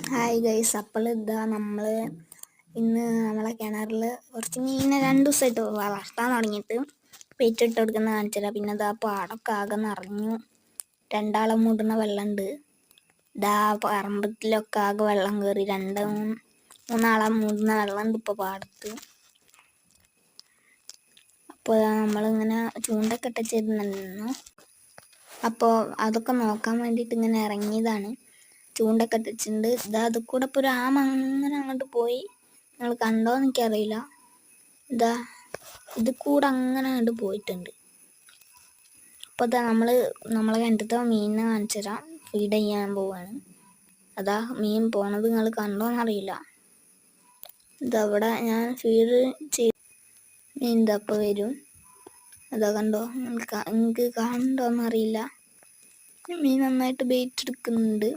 Hi guys, അപ്പോൾ ഇതാ നമ്മൾ ഇന്ന് നമ്മളെ കിണറിൽ കുറച്ച് മീനിനെ 2 ദിവസമായിട്ട് വളർത്താൻ തുടങ്ങിയിട്ട് വെയിറ്റ് ഇട്ട് കൊടുക്കുന്ന കാണിച്ചില്ല. പിന്നെ ഇതാ പാടൊക്കെ ആകെ നിറഞ്ഞു, 2 ആളെ മൂടുന്ന വെള്ളമുണ്ട്. ഇതാ പറമ്പത്തിലൊക്കെ ആകെ വെള്ളം കയറി, 2-3 ആളെ മൂടുന്ന വെള്ളമുണ്ട് ഇപ്പോൾ പാടത്ത്. അപ്പോൾ നമ്മളിങ്ങനെ ചൂണ്ടൊക്കെ ഇട്ടിരുന്നു. അപ്പോൾ അതൊക്കെ നോക്കാൻ വേണ്ടിയിട്ട് ഇങ്ങനെ ഇറങ്ങിയതാണ്. ചൂണ്ടൊക്കെ ഇട്ടിട്ടുണ്ട്. ഇതാ അത് കൂടെ ഇപ്പോൾ ഒരു ആമ അങ്ങനെ അങ്ങോട്ട് പോയി, നിങ്ങൾ കണ്ടോന്ന് എനിക്കറിയില്ല. ഇതാ ഇത് കൂടെ അങ്ങനെ അങ്ങോട്ട് പോയിട്ടുണ്ട്. അപ്പോൾ ഇതാ നമ്മളെ കിണറ്റത്തെ മീനിനെ കാണിച്ചു തരാം. ഫീഡ് ചെയ്യാൻ പോവാണ്. അതാ മീൻ പോണത് നിങ്ങൾ കണ്ടോന്നറിയില്ല. ഇതവിടെ ഞാൻ ഫീഡ് ചെയ്ത് മീൻ ഇതപ്പോൾ വരും. അതാ കണ്ടോ, നിങ്ങൾക്ക് കാണണ്ടോന്നറിയില്ല. മീൻ നന്നായിട്ട് ബെയിറ്റ് എടുക്കുന്നുണ്ട്.